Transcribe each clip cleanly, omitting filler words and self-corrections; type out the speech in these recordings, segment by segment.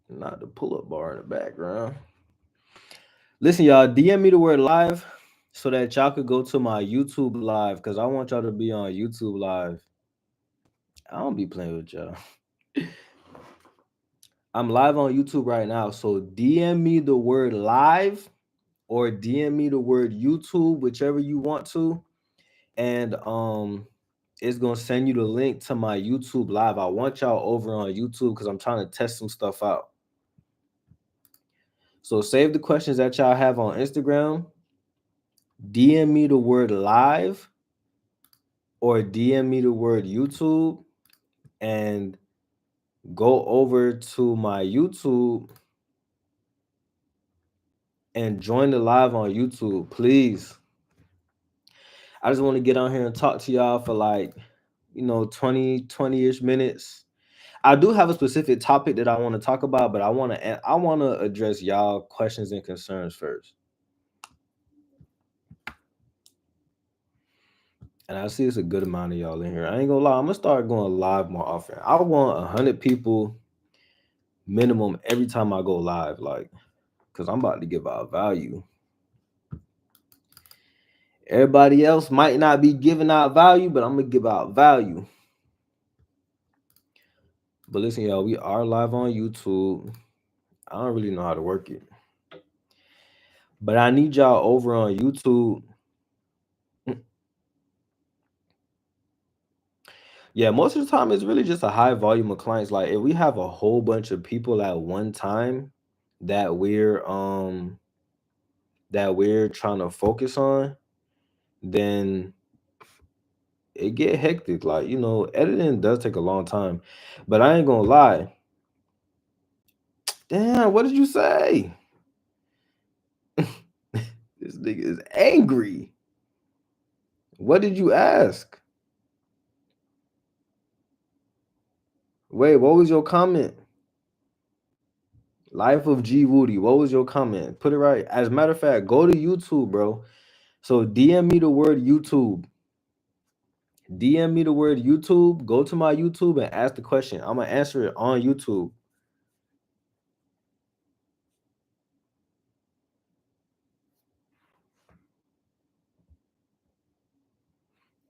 Not the pull-up bar in the background. Listen, y'all, DM me the word live so that y'all could go to my YouTube live because I want y'all to be on YouTube live. I don't be playing with y'all. I'm live on YouTube right now, so DM me the word live or DM me the word YouTube, whichever you want to, and it's gonna send you the link to my YouTube live. I want y'all over on YouTube because I'm trying to test some stuff out. So save the questions that y'all have on Instagram. DM me the word live or DM me the word YouTube and go over to my YouTube and join the live on YouTube, please. I just want to get on here and talk to y'all for like, 20-ish minutes. I do have a specific topic that I want to talk about, but I want to address y'all questions and concerns first. And I see it's a good amount of y'all in here. I ain't gonna lie, I'm gonna start going live more often. I want 100 people minimum every time I go live, like, cause I'm about to give out value. Everybody else might not be giving out value, but I'm gonna give out value. But listen, y'all, we are live on YouTube. I don't really know how to work it, but I need y'all over on YouTube. Yeah, most of the time it's really just a high volume of clients. Like if we have a whole bunch of people at one time that we're trying to focus on, then it get hectic. Like, editing does take a long time. But I ain't gonna lie. Damn, what did you say? This nigga is angry. What did you ask? Wait, what was your comment? Life of G Woody. What was your comment? Put it right. As a matter of fact, go to YouTube, bro. So DM me the word YouTube. DM me the word YouTube. Go to my YouTube and ask the question. I'm gonna answer it on YouTube.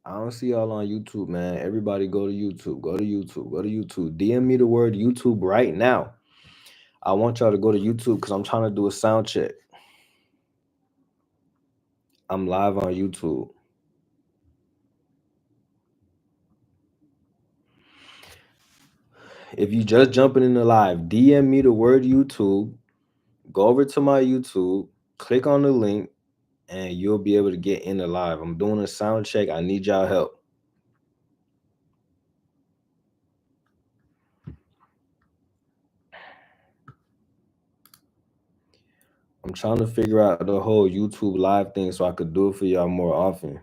I don't see y'all on YouTube, man. Everybody go to YouTube. Go to YouTube. Go to YouTube. DM me the word YouTube right now. I want y'all to go to YouTube because I'm trying to do a sound check. I'm live on YouTube. If you just jumping in the live, DM me the word YouTube. Go over to my YouTube, click on the link, and you'll be able to get in the live. I'm doing a sound check. I need y'all help. I'm trying to figure out the whole YouTube live thing so I could do it for y'all more often.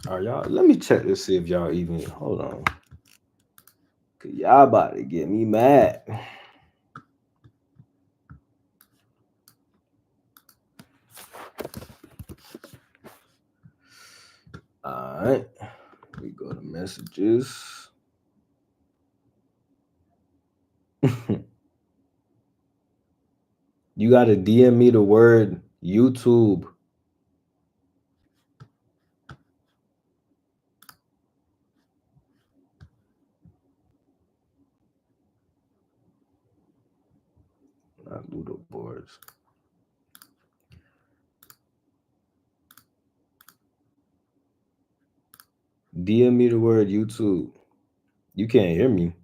All right, y'all. Let me check to see if y'all even hold on. Cause y'all about to get me mad. All right. We go to messages. You gotta DM me the word YouTube. Not Ludo boards. DM me the word YouTube. You can't hear me.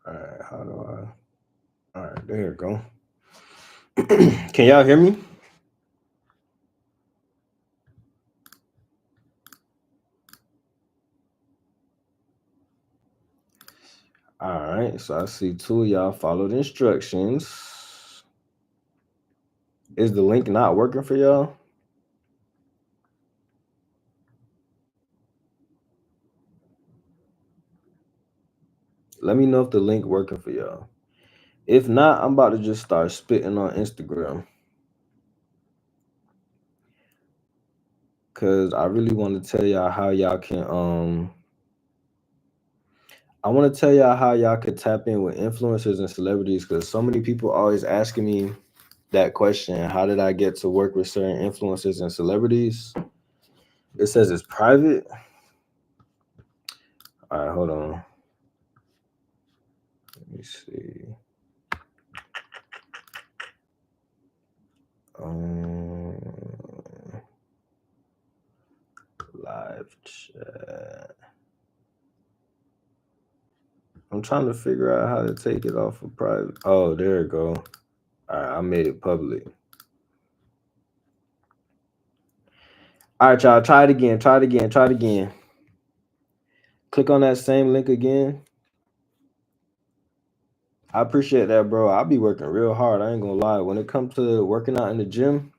All right, how do I? All right, there you go. Can y'all hear me? All right, so I see two of y'all followed instructions. Is the link not working for y'all? Let me know if the link working for y'all. If not, I'm about to just start spitting on Instagram because I really want to tell y'all how y'all can I want to tell y'all how y'all could tap in with influencers and celebrities because so many people always asking me that question. How did I get to work with certain influencers and celebrities? It says it's private. All right, hold on. Let me see. Um, live chat. I'm trying to figure out how to take it off of private. Oh, there it go. All right, I made it public. All right, y'all. Try it again. Try it again. Try it again. Click on that same link again. I appreciate that, bro. I'll be working real hard. I ain't gonna lie. When it comes to working out in the gym,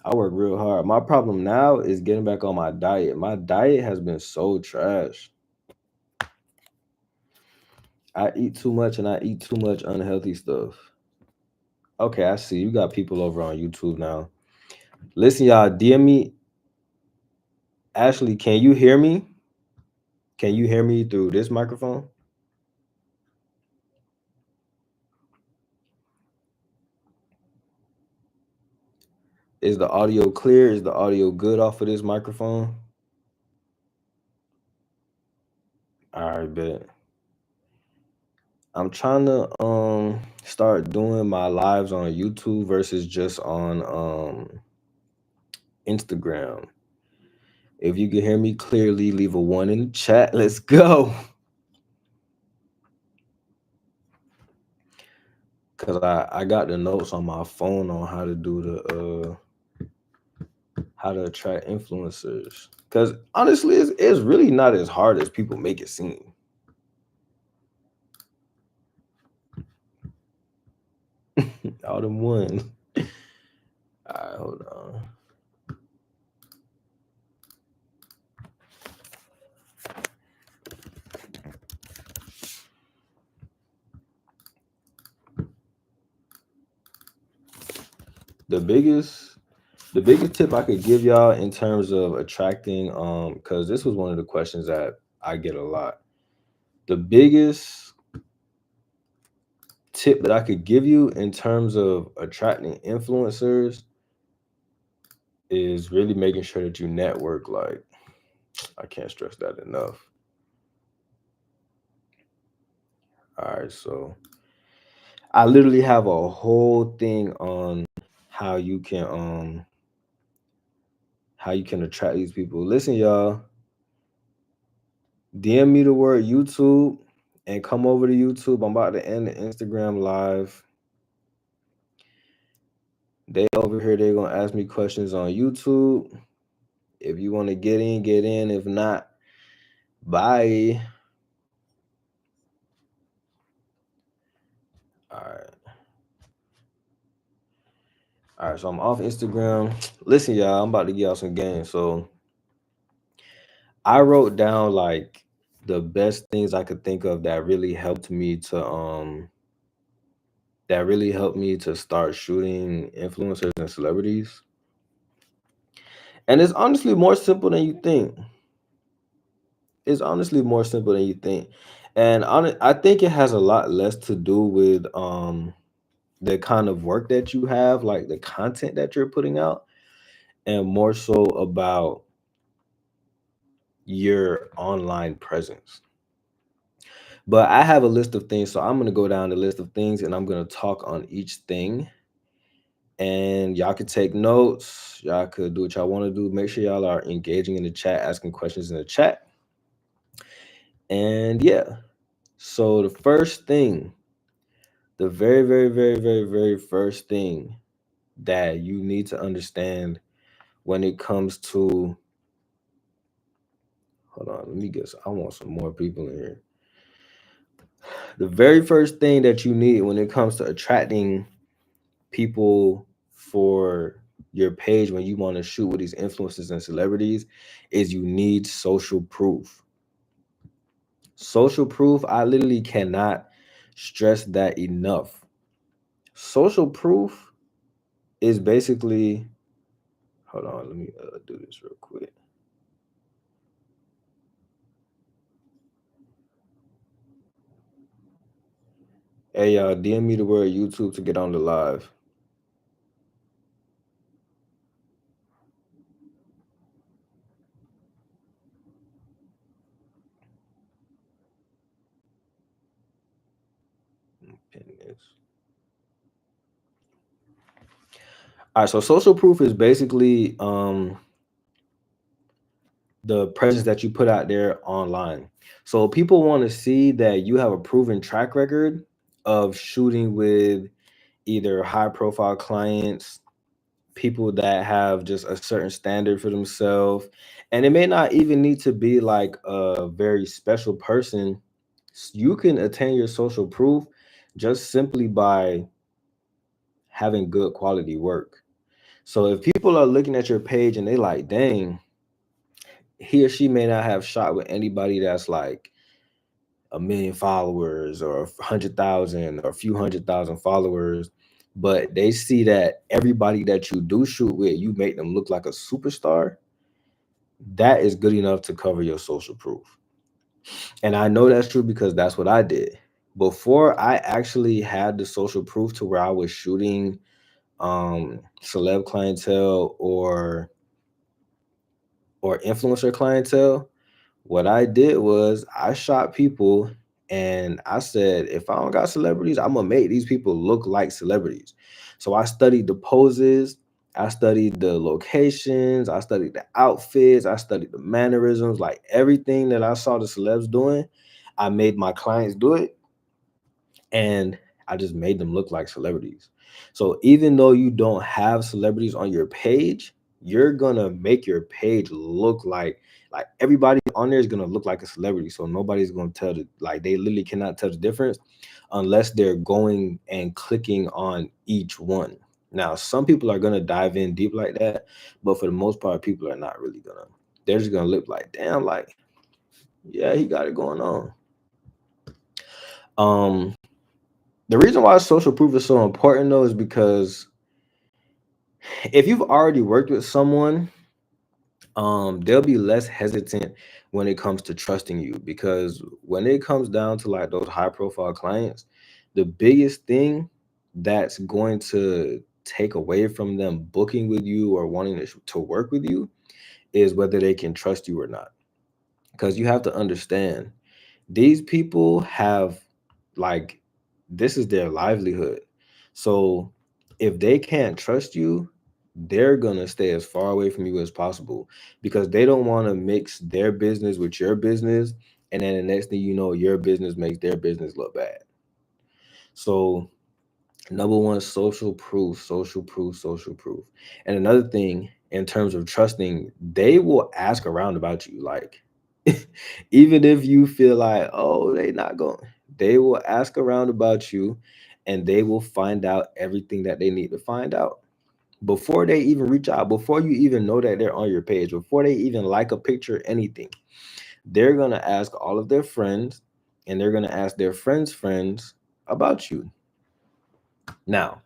I work real hard. My problem now is getting back on my diet. My diet has been so trash. I eat too much and I eat too much unhealthy stuff. Okay, I see. You got people over on YouTube now. Listen, y'all, DM me. Ashley, can you hear me? Can you hear me through this microphone? Is the audio clear? Is the audio good off of this microphone? All right, bet. I'm trying to start doing my lives on YouTube versus just on Instagram. If you can hear me clearly, leave a one in the chat. Let's go. Cause I got the notes on my phone on how to do the how to attract influencers. Cause honestly, it's really not as hard as people make it seem. All them ones. All right, hold on. The biggest tip I could give y'all in terms of attracting because this was one of the questions that I get a lot. The biggest tip that I could give you in terms of attracting influencers is really making sure that you network. Like, I can't stress that enough. All right, so I literally have a whole thing on how you can attract these people. Listen, y'all, DM me the word YouTube and come over to YouTube. I'm about to end the Instagram live. They over here, they're gonna ask me questions on YouTube. If you want to get in, get in. If not, bye. All right. All right, so I'm off Instagram. Listen, y'all, I'm about to get y'all some games. So I wrote down like the best things I could think of that really helped me to start shooting influencers and celebrities. And it's honestly more simple than you think. It's honestly more simple than you think. And I think it has a lot less to do with the kind of work that you have, like the content that you're putting out, and more so about your online presence. But I have a list of things, so I'm gonna go down the list of things and I'm gonna talk on each thing. And y'all could take notes, y'all could do what y'all want to do. Make sure y'all are engaging in the chat, asking questions in the chat. And yeah. So the first thing, the very, very, very, very, very first thing that you need to understand when it comes to, hold on, let me guess. I want some more people in here. The very first thing that you need when it comes to attracting people for your page when you want to shoot with these influencers and celebrities is you need social proof. Social proof, I literally cannot stress that enough. Social proof is basically, hold on, let me do this real quick. Hey, y'all, DM me the word YouTube to get on the live. Pin this. All right, so social proof is basically the presence that you put out there online. So people want to see that you have a proven track record of shooting with either high profile clients, people that have just a certain standard for themselves. And it may not even need to be like a very special person. You can attain your social proof just simply by having good quality work. So if people are looking at your page and they like, dang, he or she may not have shot with anybody that's like a million followers or 100,000 or a few 100,000 followers, but they see that everybody that you do shoot with, you make them look like a superstar. That is good enough to cover your social proof. And I know that's true because that's what I did. Before I actually had the social proof to where I was shooting celeb clientele or influencer clientele, what I did was I shot people and I said, if I don't got celebrities, I'm gonna make these people look like celebrities. So I studied the poses, I studied the locations, I studied the outfits, I studied the mannerisms, like everything that I saw the celebs doing, I made my clients do it, and I just made them look like celebrities. So even though you don't have celebrities on your page, you're gonna make your page look like everybody on there is gonna look like a celebrity. So nobody's gonna tell the like they literally cannot tell the difference unless they're going and clicking on each one. Now, some people are gonna dive in deep like that, but for the most part, people are not really gonna. They're just gonna look like, damn, like, yeah, he got it going on. Um, the reason why social proof is so important though is because if you've already worked with someone, they'll be less hesitant when it comes to trusting you, because when it comes down to like those high profile clients, the biggest thing that's going to take away from them booking with you or wanting to work with you is whether they can trust you or not. Because you have to understand, these people have like this is their livelihood. So if they can't trust you, they're gonna stay as far away from you as possible because they don't want to mix their business with your business, and then the next thing you know, your business makes their business look bad. So number one, social proof, social proof, social proof. And another thing, in terms of trusting, they will ask around about you. Like, even if you feel like, oh, they not going, they will ask around about you and they will find out everything that they need to find out before they even reach out, before you even know that they're on your page, before they even like a picture, anything. They're going to ask all of their friends and they're going to ask their friends' friends about you. Now,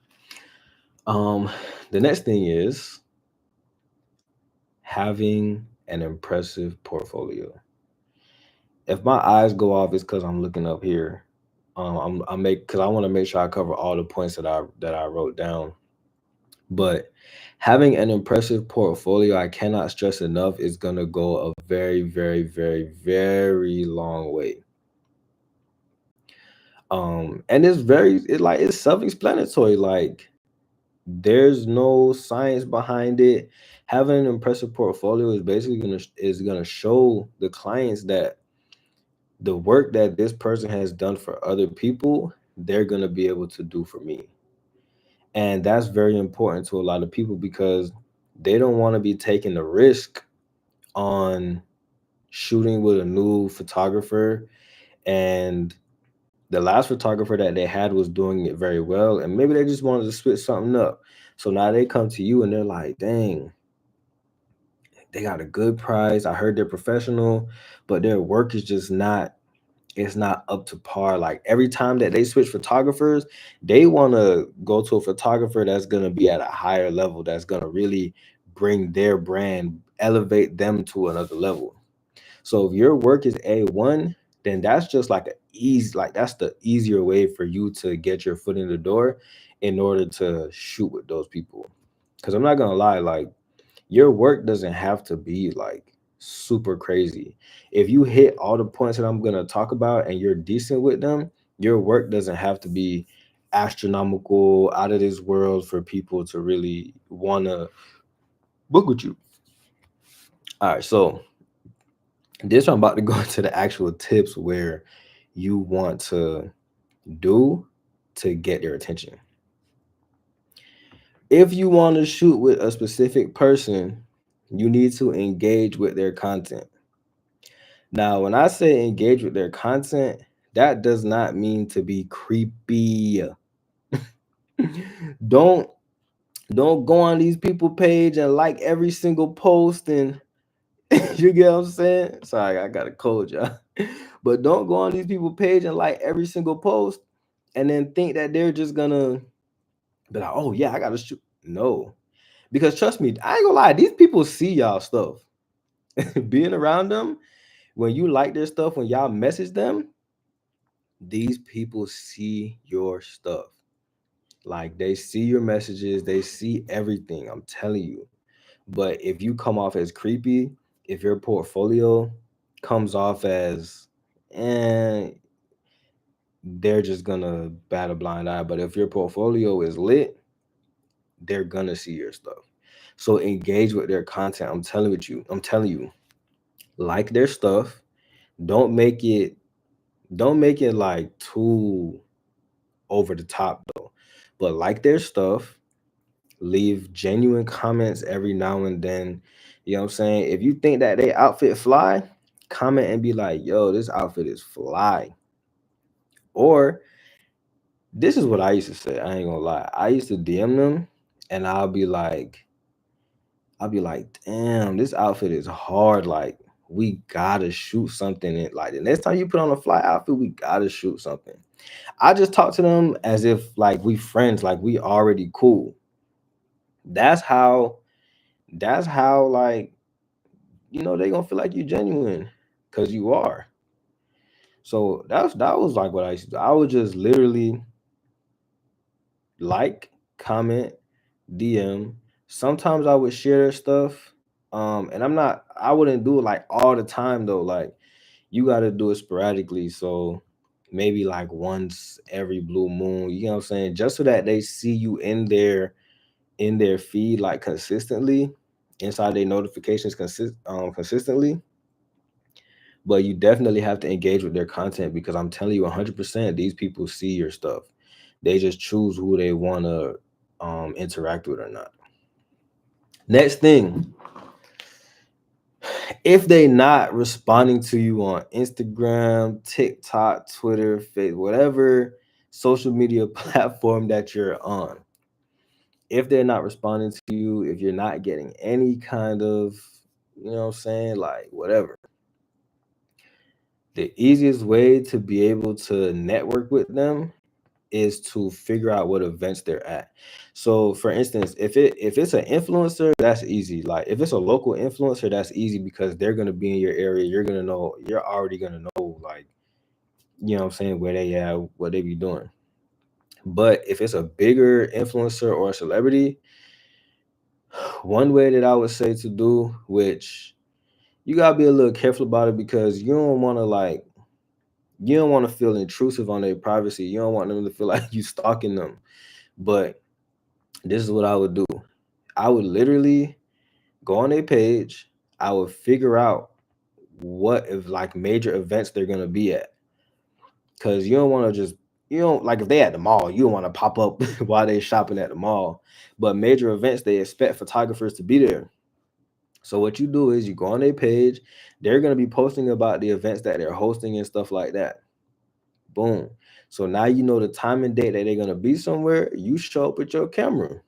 Um, the next thing is having an impressive portfolio. If my eyes go off, it's because I'm looking up here. I make because I want to make sure I cover all the points that I wrote down. But having an impressive portfolio, I cannot stress enough, is gonna go a very, very, very, very long way. And it's self-explanatory. Like there's no science behind it. Having an impressive portfolio is basically gonna show the clients that the work that this person has done for other people, they're going to be able to do for me. And that's very important to a lot of people because they don't want to be taking the risk on shooting with a new photographer, and the last photographer that they had was doing it very well, and maybe they just wanted to switch something up. So now they come to you and they're like, dang, they got a good price. I heard they're professional, but their work is just not, it's not up to par. Like every time that they switch photographers, they want to go to a photographer that's going to be at a higher level, that's going to really bring their brand, elevate them to another level. So if your work is A1, then that's just like a easy, like that's the easier way for you to get your foot in the door in order to shoot with those people. Cause I'm not gonna lie, like your work doesn't have to be like super crazy. If you hit all the points that I'm gonna talk about and you're decent with them, your work doesn't have to be astronomical, out of this world for people to really wanna book with you. All right, so this I'm about to go into the actual tips where you want to do to get their attention. If you want to shoot with a specific person, you need to engage with their content. Now, when I say engage with their content, that does not mean to be creepy. don't don't go on these people page and like every single post and you get what I'm saying? Sorry, I got a cold, y'all. But don't go on these people page and like every single post and then think that they're just gonna be like, oh yeah, I gotta shoot. No. Because trust me, I ain't gonna lie, these people see y'all stuff. Being around them, when you like their stuff, when y'all message them, these people see your stuff. Like they see your messages, they see everything. I'm telling you. But if you come off as creepy, if your portfolio comes off as, eh, they're just gonna bat a blind eye. But if your portfolio is lit, they're gonna see your stuff. So engage with their content. I'm telling you, like their stuff. Don't make it, don't make it like too over the top though. But like their stuff, leave genuine comments every now and then. You know what I'm saying? If you think that they outfit fly, comment and be like, yo, this outfit is fly. Or this is what I used to say. I ain't gonna lie. I used to DM them and I'll be like, damn, this outfit is hard. Like, we gotta shoot something. Like the next time you put on a fly outfit, we gotta shoot something. I just talk to them as if like we friends, like we already cool. That's how that's how like, they gonna feel like you genuine because you are. So that was like what I used to do. I would just literally like, comment, DM. Sometimes I would share their stuff. And I wouldn't do it like all the time though. Like you gotta do it sporadically. So maybe like once every blue moon, you know what I'm saying? Just so that they see you in their feed like consistently, inside their notifications consistently. But you definitely have to engage with their content because I'm telling you 100% these people see your stuff. They just choose who they want to interact with or not. Next thing, if they not responding to you on Instagram, TikTok, Twitter, Facebook, whatever social media platform that you're on, if they're not responding to you, if you're not getting any kind of, you know what I'm saying, like whatever, the easiest way to be able to network with them is to figure out what events they're at. So for instance, if it's an influencer, that's easy. Like if it's a local influencer, that's easy because they're gonna be in your area. You're already gonna know, like, you know what I'm saying, where they at, what they be doing. But if it's a bigger influencer or a celebrity, one way that I would say to do, which you gotta be a little careful about it because you don't want to feel intrusive on their privacy. You don't want them to feel like you stalking them. But this is what I would do. I would literally go on their page. I would figure out what if like major events they're gonna be at. Cause you don't want to just you don't like if they at the mall, you don't want to pop up while they shopping at the mall. But major events they expect photographers to be there. So what you do is you go on their page, they're gonna be posting about the events that they're hosting and stuff like that. Boom. So now you know the time and date that they're gonna be somewhere. You show up with your camera.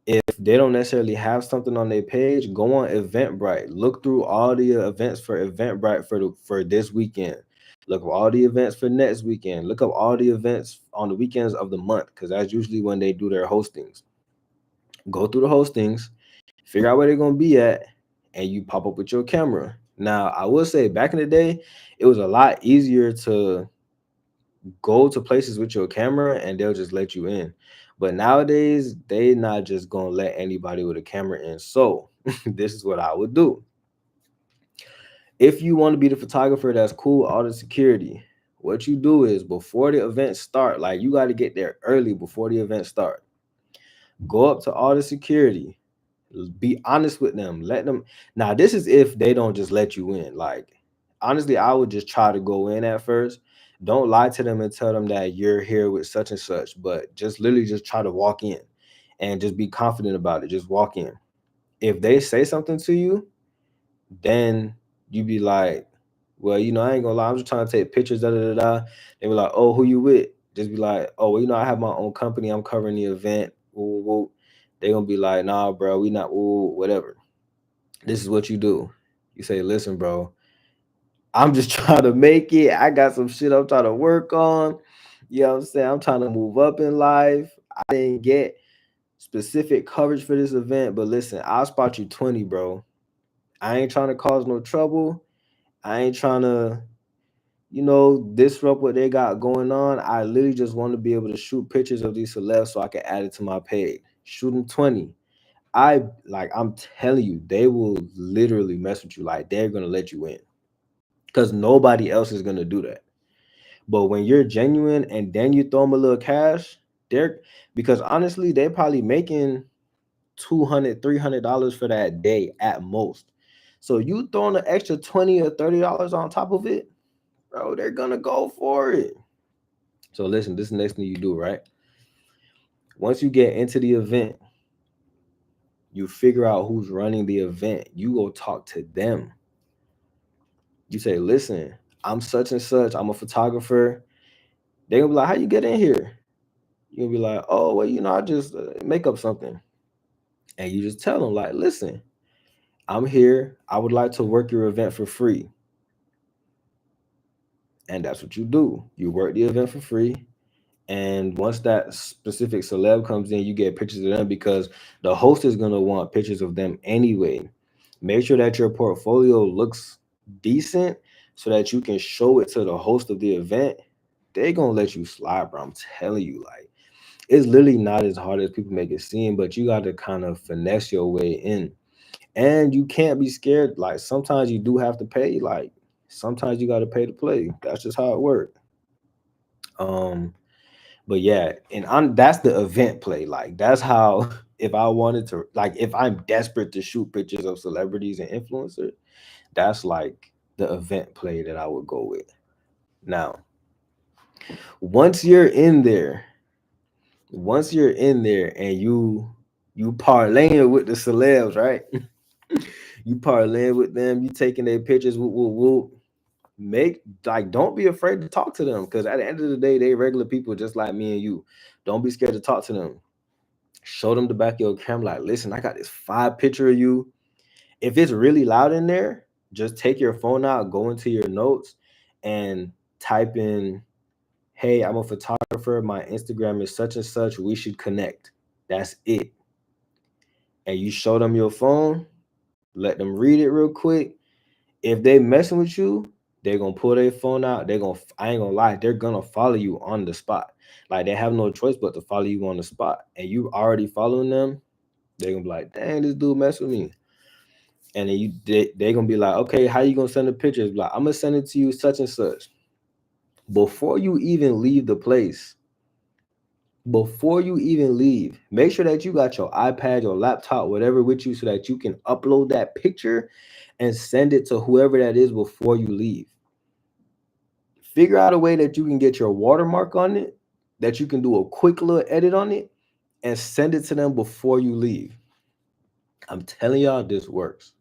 If they don't necessarily have something on their page, go on Eventbrite. Look through all the events for Eventbrite for this weekend. Look up all the events for next weekend. Look up all the events on the weekends of the month because that's usually when they do their hostings. Go through the hostings, figure out where they're gonna be at, and you pop up with your camera. Now, I will say back in the day, it was a lot easier to go to places with your camera and they'll just let you in. But nowadays, they not just gonna let anybody with a camera in. So this is what I would do. If you want to be the photographer that's cool, all the security, what you do is before the event start, like you got to get there early before the event start. Go up to all the security, be honest with them, let them. Now this is if they don't just let you in. Like honestly, I would just try to go in at first. Don't lie to them and tell them that you're here with such and such, but just literally just try to walk in and just be confident about it. Just walk in. If they say something to you, then you be like, well, I ain't gonna lie, I'm just trying to take pictures, da da da da. They be like, oh, who you with? Just be like, oh, well, I have my own company, I'm covering the event. Woo, woo, woo. They gonna be like, nah, bro, we not whatever. This is what you do. You say, listen, bro, I'm just trying to make it. I got some shit I'm trying to work on. You know what I'm saying? I'm trying to move up in life. I didn't get specific coverage for this event, but listen, I'll spot you 20, bro. I ain't trying to cause no trouble. I ain't trying to, disrupt what they got going on. I literally just want to be able to shoot pictures of these celebs so I can add it to my page. Shoot them 20. I'm telling you, they will literally mess with you. Like they're gonna let you in. Because nobody else is gonna do that. But when you're genuine and then you throw them a little cash, they're because honestly, they're probably making $200, $300 for that day at most. So you throwing an extra $20 or $30 on top of it, bro, they're gonna go for it. So listen, this is the next thing you do, right? Once you get into the event, you figure out who's running the event. You go talk to them. You say, listen, I'm such and such. I'm a photographer. They're gonna be like, how you get in here? You'll be like, oh, well, I just make up something. And you just tell them, like, listen, I'm here. I would like to work your event for free. And that's what you do. You work the event for free. And once that specific celeb comes in, you get pictures of them because the host is going to want pictures of them anyway. Make sure that your portfolio looks decent so that you can show it to the host of the event. They're going to let you slide, bro. I'm telling you, like, it's literally not as hard as people make it seem, but you got to kind of finesse your way in. And you can't be scared. Like, sometimes you do have to pay. Like, sometimes you got to pay to play. That's just how it works. Um, but yeah, and that's the event play. Like that's how if I wanted to like if I'm desperate to shoot pictures of celebrities and influencers, that's like the event play that I would go with. Now, once you're in there, once you're in there and you parlaying with the celebs, right? You parlaying with them, you taking their pictures, whoop, whoop, whoop. Make like don't be afraid to talk to them because at the end of the day, they regular people just like me and you. Don't be scared to talk to them. Show them the back of your camera, like, listen, I got this 5 picture of you. If it's really loud in there, just take your phone out, go into your notes, and type in, hey, I'm a photographer. My Instagram is such and such. We should connect. That's it. And you show them your phone, let them read it real quick. If they messing with you, they're gonna pull their phone out. I ain't gonna lie, they're gonna follow you on the spot. Like they have no choice but to follow you on the spot. And you already following them, they're gonna be like, dang, this dude mess with me. And then they're gonna be like, okay, how you gonna send the pictures? Like, I'm gonna send it to you such and such. Before you even leave the place, before you even leave, make sure that you got your iPad, your laptop, whatever with you so that you can upload that picture and send it to whoever that is before you leave. Figure out a way that you can get your watermark on it, that you can do a quick little edit on it, and send it to them before you leave. I'm telling y'all, this works.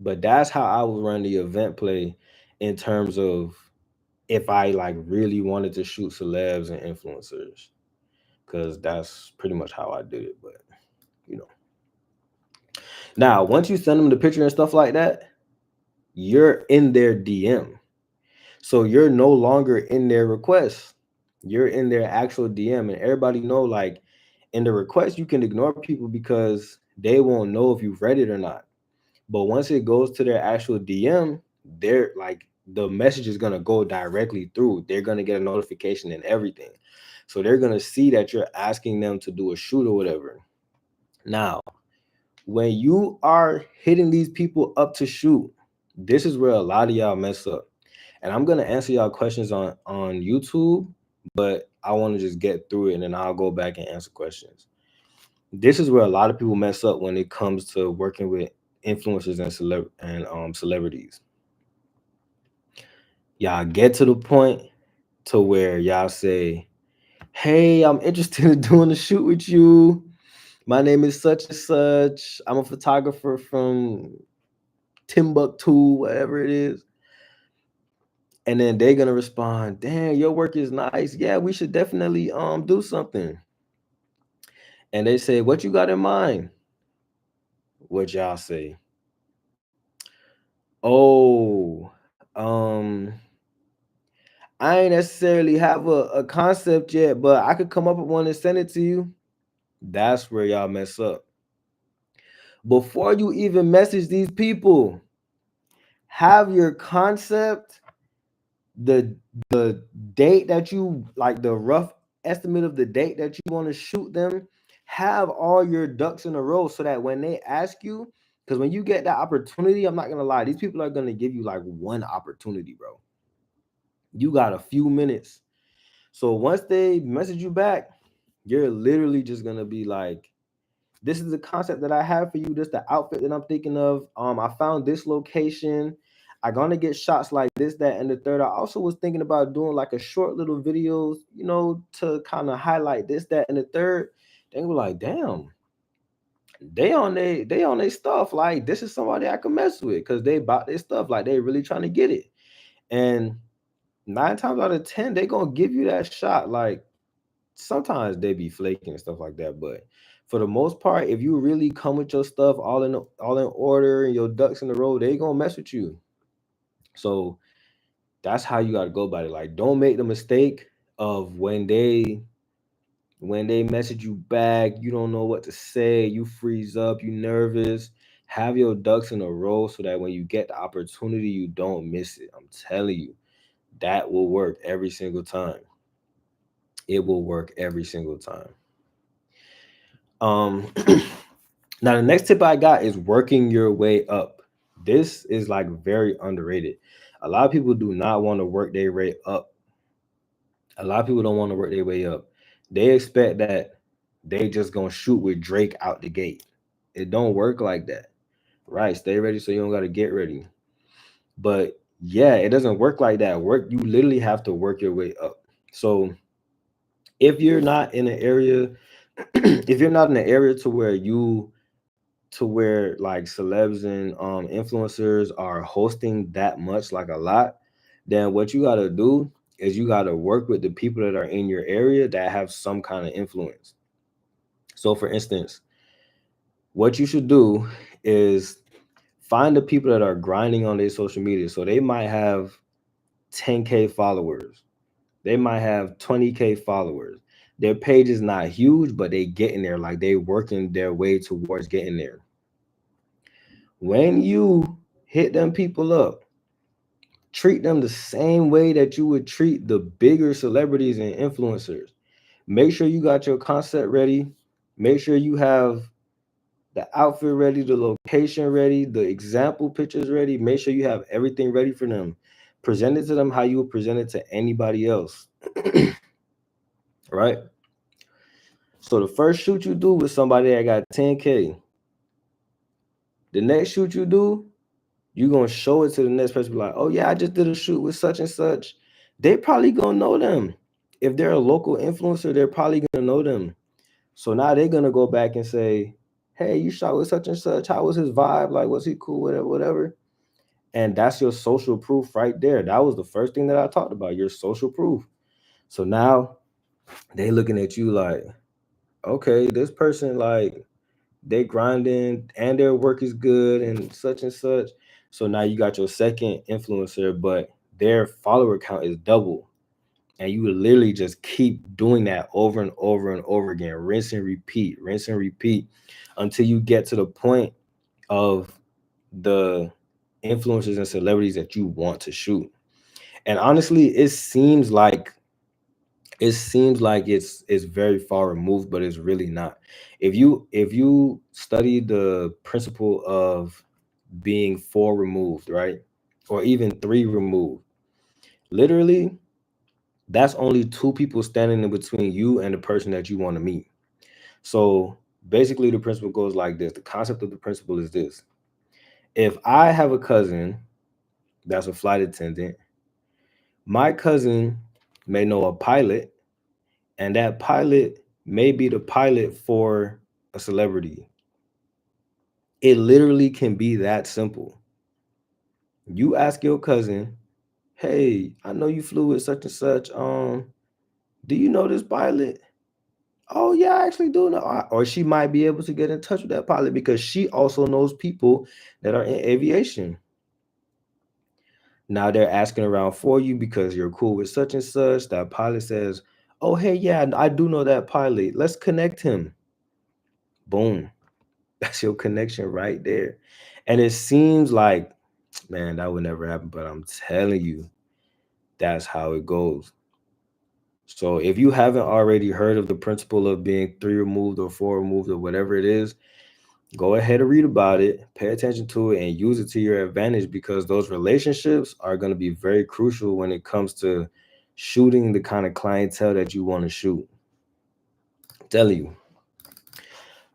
But that's how I would run the event play in terms of if I like really wanted to shoot celebs and influencers, because that's pretty much how I did it. But you know, now once you send them the picture and stuff like that, you're in their DM. So you're no longer in their request. You're in their actual DM, and everybody know like in the request you can ignore people because they won't know if you've read it or not. But once it goes to their actual DM, they're like the message is gonna go directly through. They're gonna get a notification and everything. So they're gonna see that you're asking them to do a shoot or whatever. Now, when you are hitting these people up to shoot, this is where a lot of y'all mess up. And I'm gonna answer y'all questions on YouTube, but I want to just get through it and then I'll go back and answer questions. This is where a lot of people mess up when it comes to working with influencers and celebrities. Y'all get to the point to where y'all say, "Hey, I'm interested in doing a shoot with you. My name is such and such. I'm a photographer from Timbuktu, whatever it is." And then they're gonna respond, "Damn, your work is nice. Yeah, we should definitely do something." And they say, "What you got in mind?" What y'all say? "Oh, I ain't necessarily have a concept yet, but I could come up with one and send it to you." That's where y'all mess up. Before you even message these people, have your concept, the the date that you like, the rough estimate of the date that you want to shoot them, have all your ducks in a row so that when they ask you, because when you get that opportunity, I'm not gonna lie, these people are gonna give you like one opportunity, bro. You got a few minutes. So once they message you back, you're literally just gonna be like, "This is the concept that I have for you. This the outfit that I'm thinking of. I found this location. I'm gonna get shots like this, that, and the third. I also was thinking about doing like a short little videos, to kind of highlight this, that, and the third." They were like, "Damn, they on their stuff. Like this is somebody I can mess with because they bought their stuff. Like they really trying to get it." And 9 times out of 10, they gonna give you that shot. Like sometimes they be flaking and stuff like that, but for the most part, if you really come with your stuff all in order and your ducks in the row, they gonna mess with you. So that's how you gotta go about it. Like, don't make the mistake of when they message you back, you don't know what to say, you freeze up, you nervous. Have your ducks in a row so that when you get the opportunity, you don't miss it. I'm telling you, that will work every single time. It will work every single time. Um, now the next tip I got is working your way up. This is like very underrated. A lot of people do not want to work their way up. A lot of people don't want to work their way up. They expect that they just gonna shoot with Drake out the gate. It don't work like that. Right? Stay ready so you don't gotta get ready. But yeah, it doesn't work like that. You literally have to work your way up. So if you're not in an area, if you're not in an area to where like celebs and influencers are hosting that much, like a lot, then what you got to do is you got to work with the people that are in your area that have some kind of influence. So for instance, what you should do is find the people that are grinding on their social media. So they might have 10K followers, they might have 20K followers. Their page is not huge, but they getting there, like they working their way towards getting there. When you hit them people up, treat them the same way that you would treat the bigger celebrities and influencers. Make sure you got your concept ready. Make sure you have the outfit ready, the location ready, the example pictures ready. Make sure you have everything ready for them. Present it to them how you would present it to anybody else. Right? So the first shoot you do with somebody that got 10K, the next shoot you do, you're gonna show it to the next person, be like, oh yeah, I just did a shoot with such and such. They probably gonna know them. If they're a local influencer, they're probably gonna know them. So now they're gonna go back and say, hey, you shot with such and such. How was his vibe? Like, was he cool? Whatever, whatever. And that's your social proof right there. That was the first thing that I talked about, your social proof. So now they looking at you like, okay, this person, like, they grinding and their work is good and such and such. So now you got your second influencer, but their follower count is double. And you would literally just keep doing that over and over and over again, rinse and repeat until you get to the point of the influencers and celebrities that you want to shoot. And honestly, it seems like it's very far removed, but it's really not. If you study the principle of being four removed, right, or even three removed, literally that's only two people standing in between you and the person that you want to meet. So basically the principle goes like this. The concept of the principle is this: if I have a cousin that's a flight attendant, my cousin may know a pilot, and that pilot may be the pilot for a celebrity. It literally can be that simple. You ask your cousin, "Hey, I know you flew with such and such. Do you know this pilot?" "Oh yeah, I actually do know." Or she might be able to get in touch with that pilot because she also knows people that are in aviation. Now they're asking around for you because you're cool with such and such. That pilot says, "Oh hey, yeah, I do know that pilot. Let's connect him." Boom. That's your connection right there. And it seems like, man, that would never happen, but I'm telling you, that's how it goes. So if you haven't already heard of the principle of being three removed or four removed or whatever it is, go ahead and read about it, pay attention to it, and use it to your advantage, because those relationships are going to be very crucial when it comes to shooting the kind of clientele that you want to shoot. I'm telling you.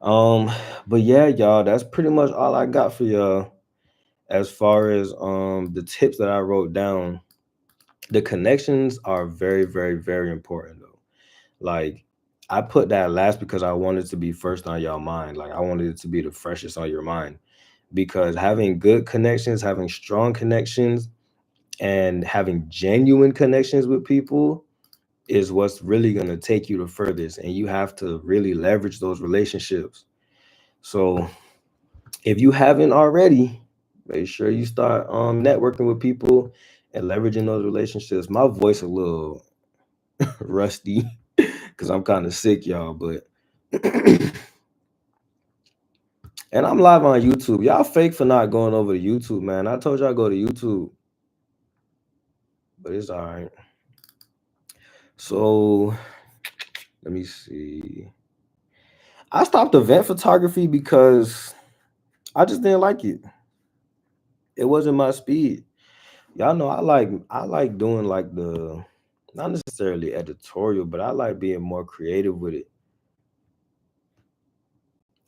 Um, but yeah, y'all, that's pretty much all I got for y'all as far as the tips that I wrote down. The connections are very, very, very important though. Like, I put that last because I wanted to be first on your mind. Like, I wanted it to be the freshest on your mind, because having good connections, having strong connections, and having genuine connections with people is what's really going to take you the furthest. And you have to really leverage those relationships. So if you haven't already, make sure you start networking with people and leveraging those relationships. My voice a little rusty because I'm kind of sick, y'all, but and I'm live on YouTube. Y'all fake for not going over to YouTube, man. I told y'all go to YouTube, but it's all right. So let me see. I stopped event photography because I just didn't like it. It wasn't my speed. Y'all know I like doing like the, not necessarily editorial, but I like being more creative with it.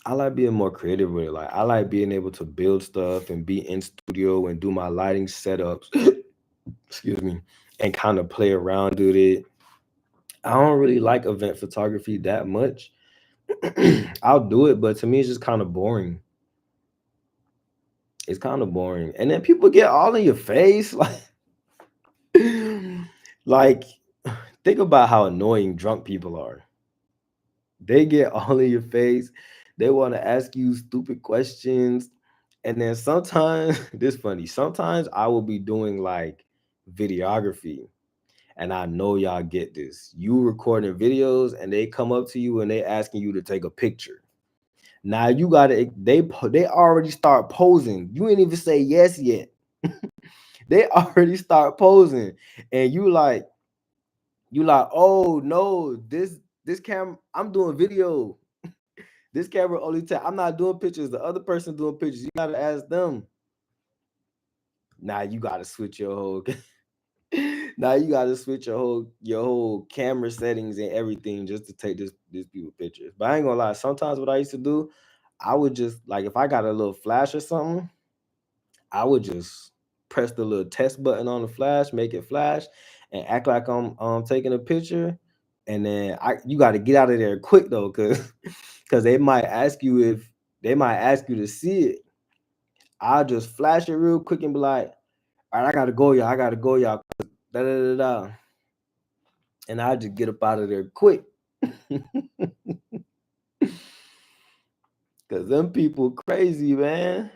I like being more creative with it. Like, I like being able to build stuff and be in studio and do my lighting setups. Excuse me, and kind of play around with it. I don't really like event photography that much. I'll do it, but to me it's just kind of boring. It's kind of boring. And then people get all in your face. Like think about how annoying drunk people are. They get all in your face. They want to ask you stupid questions. And then sometimes, this funny, sometimes I will be doing like videography. And I know y'all get this. You recording videos and they come up to you and they asking you to take a picture. Now you gotta they already start posing. You ain't even say yes yet. They already start posing. And you like, oh no, this camera, I'm doing video. This camera only I'm not doing pictures. The other person doing pictures. You gotta ask them. Now you gotta switch your whole. Now you gotta switch your whole camera settings and everything just to take this people pictures. But I ain't gonna lie, sometimes what I used to do, I would just like if I got a little flash or something, I would just press the little test button on the flash, make it flash, and act like I'm taking a picture. And then you got to get out of there quick though, cause they might ask you to see it. I'll just flash it real quick and be like, all right, I gotta go, y'all. I gotta go, y'all. Da, da, da, da. And I just get up out of there quick. Cause them people crazy, man.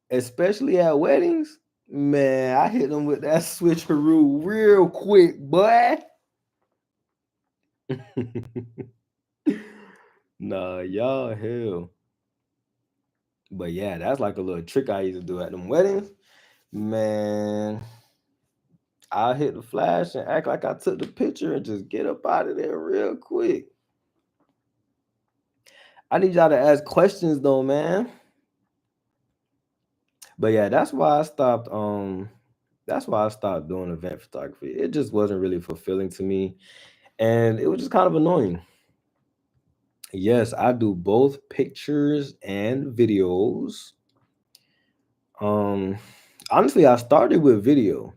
Especially at weddings. Man, I hit them with that switcheroo real quick, boy. Nah, y'all hell. But yeah, that's like a little trick I used to do at them weddings. Man, I'll hit the flash and act like I took the picture and just get up out of there real quick. I need y'all to ask questions though, man. But yeah, that's why I stopped doing event photography. It just wasn't really fulfilling to me and it was just kind of annoying. Yes, I do both pictures and videos. Um Honestly, I started with video.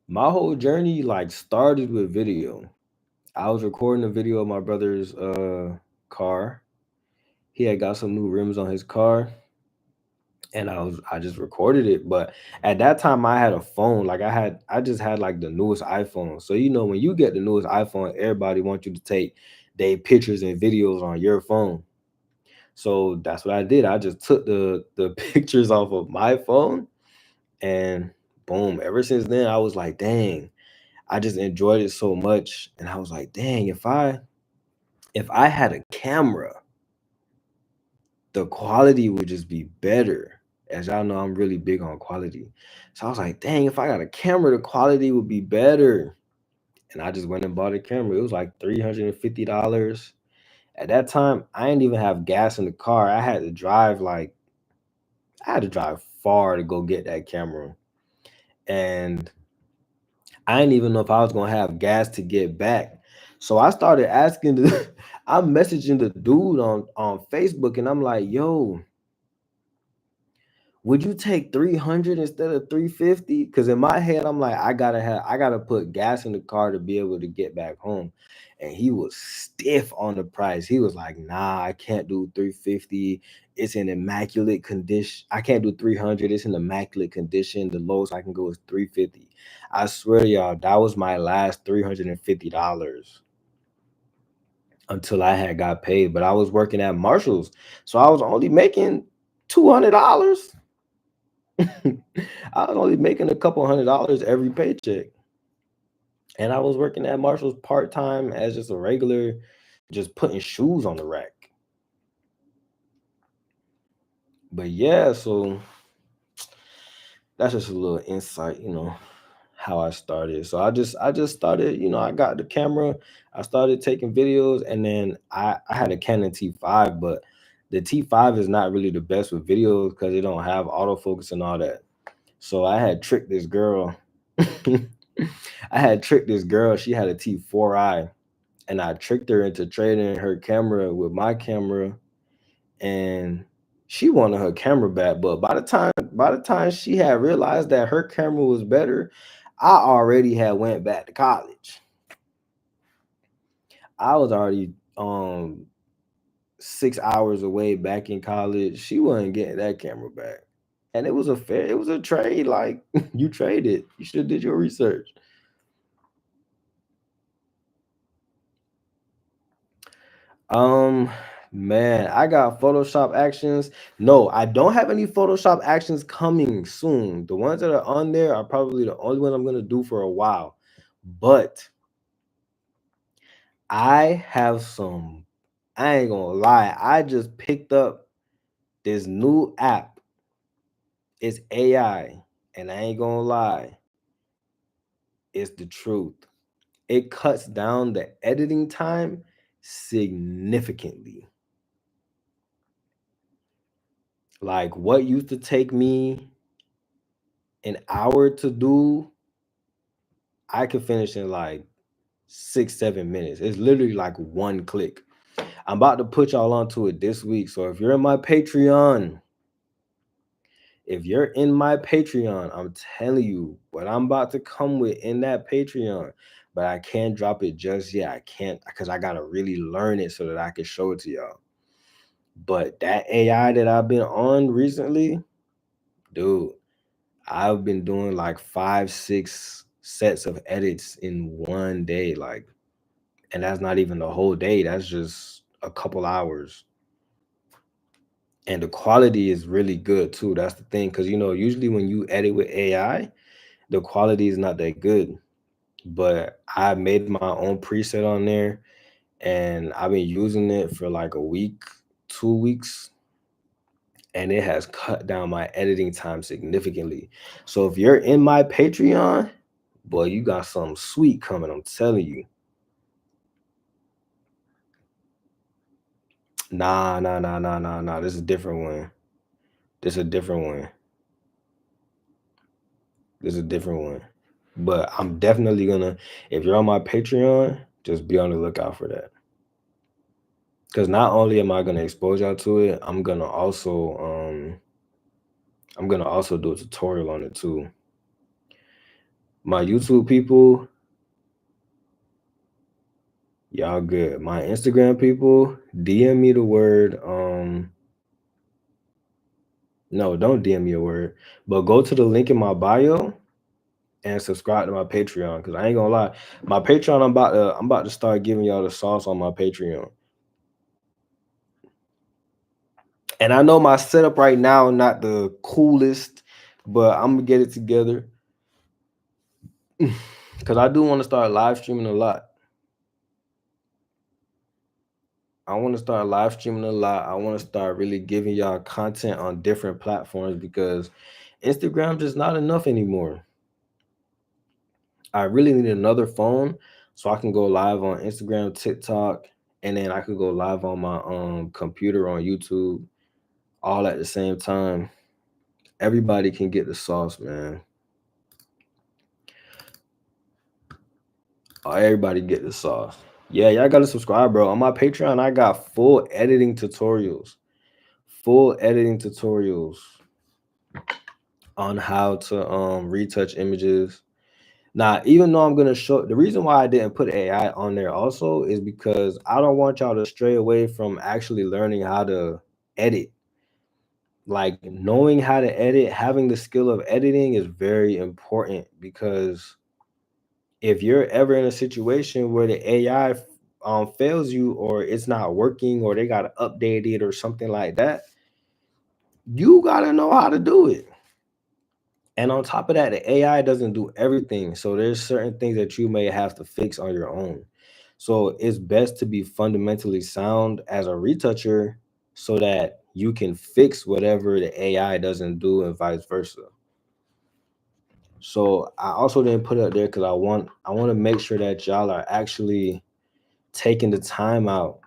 My whole journey like started with video. I was recording a video of my brother's car. He had got some new rims on his car and I just recorded it. But at that time I had a phone. Like I just had like the newest iPhone. So you know when you get the newest iPhone, everybody wants you to take their pictures and videos on your phone. So that's what I did. I just took the pictures off of my phone and boom. Ever since then I was like, dang, I just enjoyed it so much. And I was like, dang, if I had a camera, the quality would just be better. As y'all know, I'm really big on quality. So I was like, dang, if I got a camera, the quality would be better. And I just went and bought a camera. It was like $350. At that time, I didn't even have gas in the car. I had to drive far to go get that camera. And I didn't even know if I was gonna have gas to get back. So I started asking the I'm messaging the dude on Facebook and I'm like, yo, would you take 300 instead of 350? Because in my head, I'm like, I gotta put gas in the car to be able to get back home. And he was stiff on the price. He was like, nah, I can't do 350. It's in immaculate condition. I can't do 300. It's in immaculate condition. The lowest I can go is 350. I swear to y'all, that was my last $350 until I had got paid. But I was working at Marshalls. So I was only making $200. I was only making a couple $100 every paycheck. And I was working at Marshall's part time as just a regular, just putting shoes on the rack. But yeah, so that's just a little insight, how I started. So I just started, I got the camera, I started taking videos, and then I had a Canon T5, but the T5 is not really the best with videos because it don't have autofocus and all that. So I had tricked this girl. I had tricked this girl. She had a T4i, and I tricked her into trading her camera with my camera, and she wanted her camera back. But by the time she had realized that her camera was better, I already had went back to college. I was already 6 hours away back in college. She wasn't getting that camera back. And it was a trade. Like you traded. You should have did your research. Um, man, I got Photoshop actions. No, I don't have any Photoshop actions coming soon. The ones that are on there are probably the only one I'm gonna do for a while. But I have some, I ain't gonna lie, I just picked up this new app. It's AI, and I ain't gonna lie, it's the truth. It cuts down the editing time significantly. Like what used to take me an hour to do I can finish in like 6, 7 minutes. It's literally like one click. I'm about to put y'all onto it this week. So if you're in my Patreon, I'm telling you what I'm about to come with in that Patreon. But I can't drop it just yet. I can't because I gotta really learn it so that I can show it to y'all. But that AI that I've been on recently, dude, I've been doing like 5, 6 sets of edits in one day. Like, and that's not even the whole day. That's just a couple hours. And the quality is really good too. That's the thing. Cause usually when you edit with AI, the quality is not that good. But I made my own preset on there and I've been using it for like a week, 2 weeks, and it has cut down my editing time significantly. So if you're in my Patreon, boy, you got something sweet coming. I'm telling you. Nah, nah, nah, nah, nah, nah. This is a different one. This is a different one. This is a different one. But I'm definitely gonna, if you're on my Patreon, just be on the lookout for that. Because not only am I gonna expose y'all to it, I'm gonna also do a tutorial on it too. My YouTube people, y'all good. My Instagram people, DM me the word. No, don't DM me a word, but go to the link in my bio and subscribe to my Patreon. Because I ain't gonna lie, my Patreon, I'm about to start giving y'all the sauce on my Patreon. And I know my setup right now not the coolest, but I'm gonna get it together. Because I do want to start live streaming a lot. I want to start live streaming a lot. I want to start really giving y'all content on different platforms because Instagram just not enough anymore. I really need another phone so I can go live on Instagram, TikTok, and then I could go live on my computer on YouTube all at the same time. Everybody can get the sauce, man. Everybody get the sauce. Yeah, y'all gotta subscribe, bro. On my Patreon, I got full editing tutorials. Full editing tutorials on how to retouch images. Now, even though I'm gonna show the reason why I didn't put AI on there also is because I don't want y'all to stray away from actually learning how to edit. Like knowing how to edit, having the skill of editing is very important because if you're ever in a situation where the AI fails you or it's not working or they gotta update it or something like that, you gotta know how to do it. And on top of that, the AI doesn't do everything. So there's certain things that you may have to fix on your own. So it's best to be fundamentally sound as a retoucher so that you can fix whatever the AI doesn't do and vice versa. So I also didn't put it up there because I want to make sure that y'all are actually taking the time out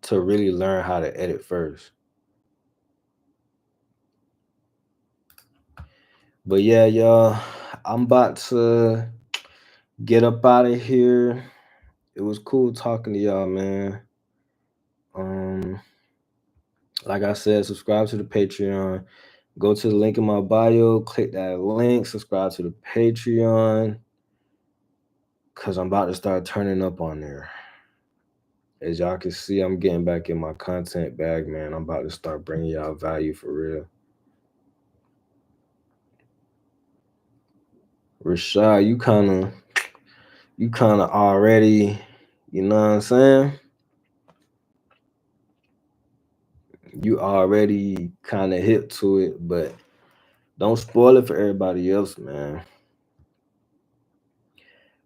to really learn how to edit first. But yeah, y'all, I'm about to get up out of here. It was cool talking to y'all, man. Um, like I said, subscribe to the Patreon. Go to the link in my bio, click that link, subscribe to the Patreon. Cause I'm about to start turning up on there. As y'all can see, I'm getting back in my content bag, man. I'm about to start bringing y'all value for real. Rashad, you kind of already, you know what I'm saying? You already kind of hip to it, but don't spoil it for everybody else, man.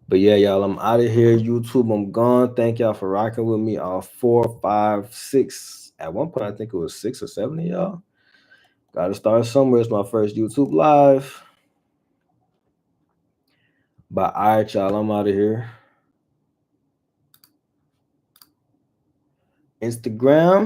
But yeah, y'all, I'm out of here. YouTube, I'm gone. Thank y'all for rocking with me. All 4, 5, 6. At one point, I think it was 6 or 7 of y'all. Gotta start somewhere. It's my first YouTube live. But all right, y'all, I'm out of here. Instagram.